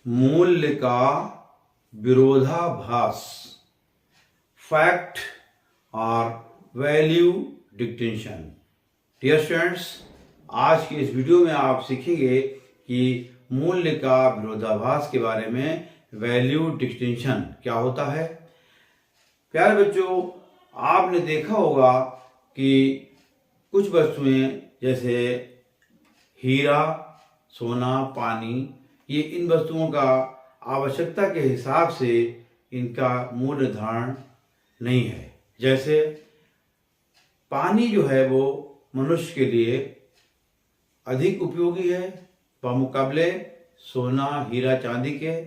मूल्य का विरोधाभास, फैक्ट और वैल्यू डिस्टिंक्शन। डियर स्टूडेंट्स, आज के इस वीडियो में आप सीखेंगे कि मूल्य का विरोधाभास के बारे में वैल्यू डिस्टिंक्शन क्या होता है। प्यारे बच्चों, आपने देखा होगा कि कुछ वस्तुएं जैसे हीरा, सोना, पानी, ये इन वस्तुओं का आवश्यकता के हिसाब से इनका मूल्य निर्धारण नहीं है। जैसे पानी जो है वो मनुष्य के लिए अधिक उपयोगी है बमुकाबले सोना, हीरा, चांदी के,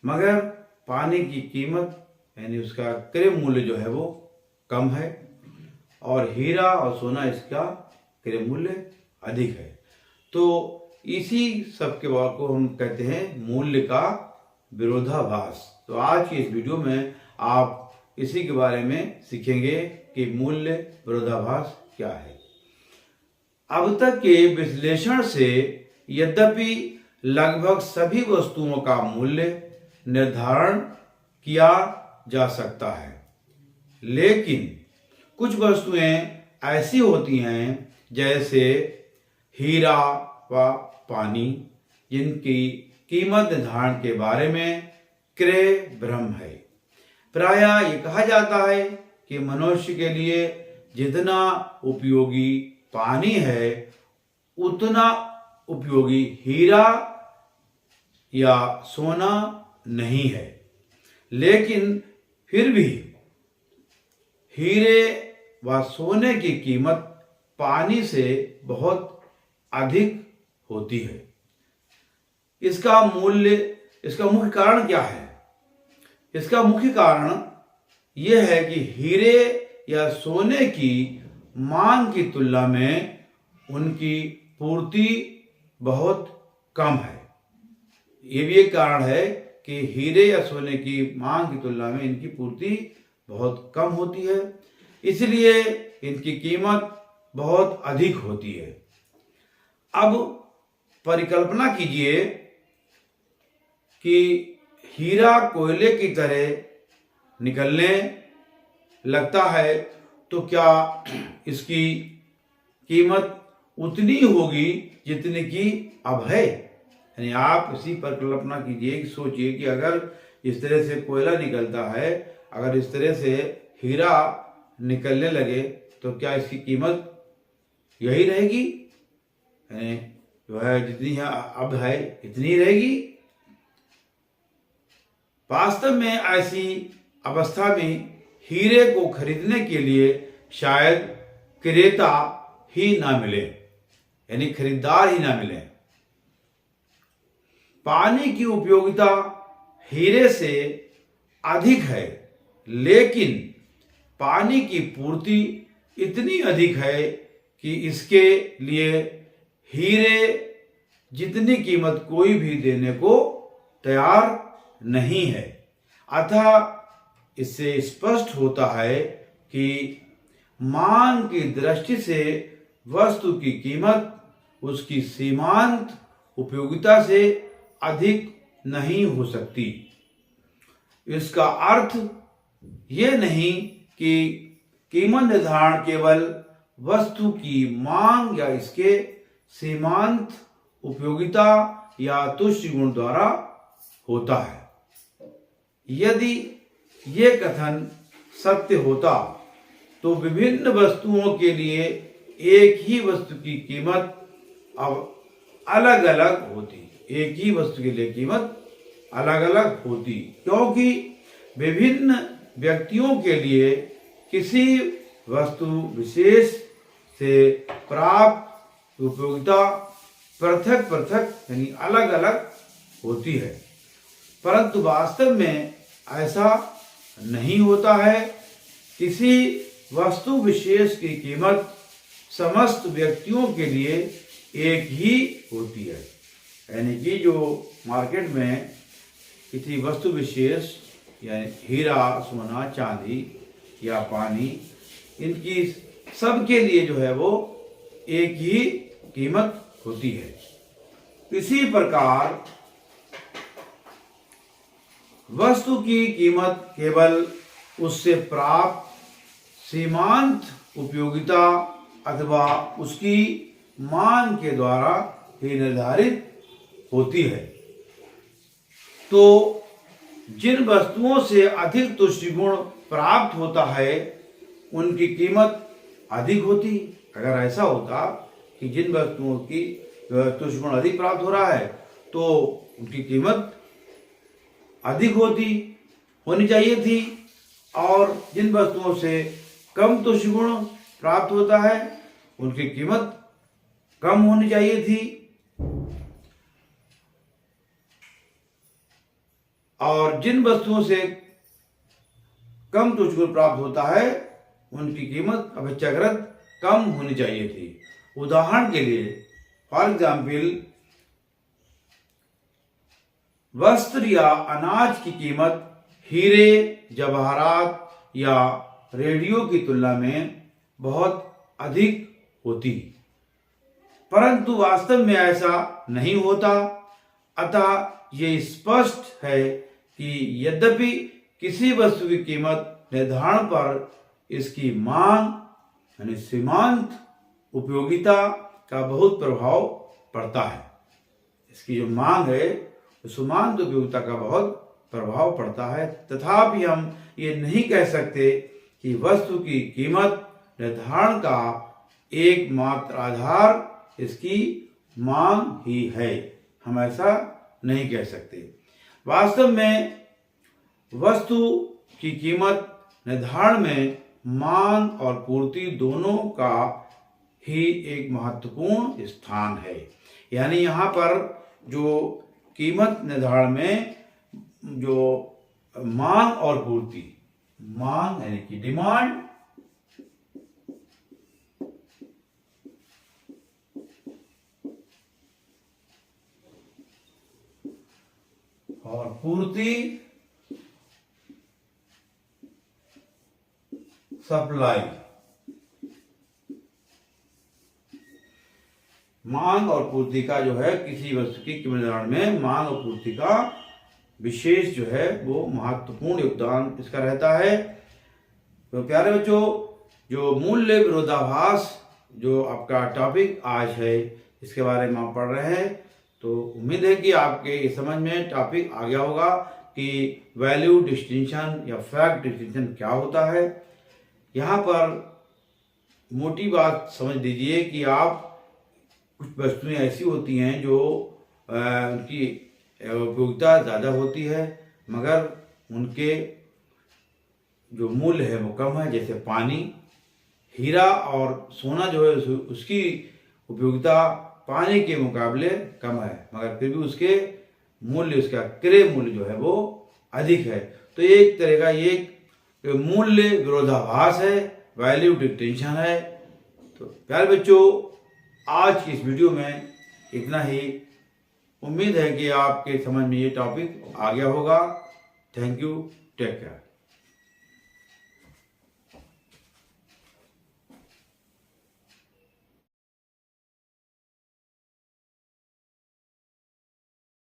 मगर पानी की कीमत यानी उसका क्रय मूल्य जो है वो कम है और हीरा और सोना इसका क्रय मूल्य अधिक है। तो इसी सब के बात को हम कहते हैं मूल्य का विरोधाभास। तो आज की इस वीडियो में आप इसी के बारे में सीखेंगे कि मूल्य विरोधाभास क्या है। अब तक के विश्लेषण से यद्यपि लगभग सभी वस्तुओं का मूल्य निर्धारण किया जा सकता है, लेकिन कुछ वस्तुएं ऐसी होती हैं जैसे हीरा व पानी, जिनकी कीमत निर्धारण के बारे में क्रय भ्रम है। प्रायः ये कहा जाता है कि मनुष्य के लिए जितना उपयोगी पानी है उतना उपयोगी हीरा या सोना नहीं है, लेकिन फिर भी हीरे व सोने की कीमत पानी से बहुत अधिक होती है। इसका मुख्य कारण क्या है? इसका मुख्य कारण यह है कि हीरे या सोने की मांग की तुलना में उनकी पूर्ति बहुत कम है। ये भी एक कारण है कि हीरे या सोने की मांग की तुलना में इनकी पूर्ति बहुत कम होती है, इसलिए इनकी कीमत बहुत अधिक होती है। अब परिकल्पना कीजिए कि हीरा कोयले की तरह निकलने लगता है, तो क्या इसकी कीमत उतनी होगी जितनी की अब है? यानी आप इसी पर कल्पना कीजिए कि सोचिए कि अगर इस तरह से कोयला निकलता है, अगर इस तरह से हीरा निकलने लगे तो क्या इसकी कीमत यही रहेगी? यानी जो है जितनी अब है इतनी रहेगी? वास्तव में ऐसी अवस्था में हीरे को खरीदने के लिए शायद क्रेता ही ना मिले, यानी खरीदार ही ना मिले। पानी की उपयोगिता हीरे से अधिक है, लेकिन पानी की पूर्ति इतनी अधिक है कि इसके लिए हीरे जितनी कीमत कोई भी देने को तैयार नहीं है। अतः इससे स्पष्ट होता है कि मांग की दृष्टि से वस्तु की कीमत उसकी सीमांत उपयोगिता से अधिक नहीं हो सकती। इसका अर्थ ये नहीं कि कीमत निर्धारण केवल वस्तु की मांग या इसके सीमांत उपयोगिता या तुच्छ गुण द्वारा होता है। यदि ये कथन सत्य होता तो विभिन्न वस्तुओं के लिए एक ही वस्तु की कीमत अब अलग अलग होती। एक ही वस्तु के लिए कीमत अलग अलग होती, क्योंकि विभिन्न व्यक्तियों के लिए किसी वस्तु विशेष से प्राप्त उपयोगिता पृथक पृथक यानी अलग अलग होती है। परंतु वास्तव में ऐसा नहीं होता है। किसी वस्तु विशेष की कीमत समस्त व्यक्तियों के लिए एक ही होती है। यानी कि जो मार्केट में किसी वस्तु विशेष यानी हीरा, सोना, चांदी या पानी, इनकी सबके लिए जो है वो एक ही कीमत होती है। इसी प्रकार वस्तु की कीमत केवल उससे प्राप्त सीमांत उपयोगिता अथवा उसकी मांग के द्वारा ही निर्धारित होती है। तो जिन वस्तुओं से अधिक तुष्टिगुण प्राप्त होता है उनकी कीमत अधिक होती। अगर ऐसा होता कि जिन वस्तुओं की तुष्टिगुण अधिक प्राप्त हो रहा है तो उनकी कीमत अधिक होनी चाहिए थी, और जिन वस्तुओं से कम तुष्टिगुण प्राप्त होता है उनकी कीमत कम होनी चाहिए थी, और जिन वस्तुओं से कम तुष्टिगुण प्राप्त होता है उनकी कीमत अपेक्षाकृत कम होनी चाहिए थी। उदाहरण के लिए, फॉर एग्जाम्पल, वस्त्र या अनाज की कीमत हीरे, जवाहरात या रेडियो की तुलना में बहुत अधिक होती, परंतु वास्तव में ऐसा नहीं होता। अतः ये स्पष्ट है कि यद्यपि किसी वस्तु की कीमत निर्धारण पर इसकी मांग यानी सीमांत उपयोगिता का बहुत प्रभाव पड़ता है, इसकी जो मांग है सीमांत उपयोगिता का बहुत प्रभाव पड़ता है, तथापि हम ये नहीं कह सकते कि वस्तु की कीमत निर्धारण का एकमात्र आधार इसकी मांग ही है। हम ऐसा नहीं कह सकते। वास्तव में वस्तु की कीमत निर्धारण में मांग और पूर्ति दोनों का ही एक महत्वपूर्ण स्थान है। यानी यहाँ पर जो कीमत निर्धारण में जो मांग और पूर्ति, मांग यानी कि डिमांड और पूर्ति सप्लाई, मांग और पूर्ति का जो है किसी वस्तु की कीमत निर्धारण में मांग और पूर्ति का विशेष जो है वो महत्वपूर्ण योगदान इसका रहता है। तो प्यारे बच्चों, जो मूल्य विरोधाभास जो आपका टॉपिक आज है इसके बारे में आप पढ़ रहे हैं, तो उम्मीद है कि आपके इस समझ में टॉपिक आ गया होगा कि वैल्यू डिस्टिंक्शन या फैक्ट डिस्टिंक्शन क्या होता है। यहाँ पर मोटी बात समझ लीजिए कि आप कुछ वस्तुएं ऐसी होती हैं जो उनकी उपयोगिता ज़्यादा होती है मगर उनके जो मूल्य है वो कम है। जैसे पानी, हीरा और सोना जो है उसकी उपयोगिता पानी के मुकाबले कम है मगर फिर भी उसके मूल्य, उसका क्रय मूल्य जो है वो अधिक है। तो एक तरह का ये मूल्य विरोधाभास है, वैल्यू डिस्टिंक्शन है। तो प्यारे बच्चों, आज की इस वीडियो में इतना ही। उम्मीद है कि आपके समझ में ये टॉपिक आ गया होगा। Thank you, take care.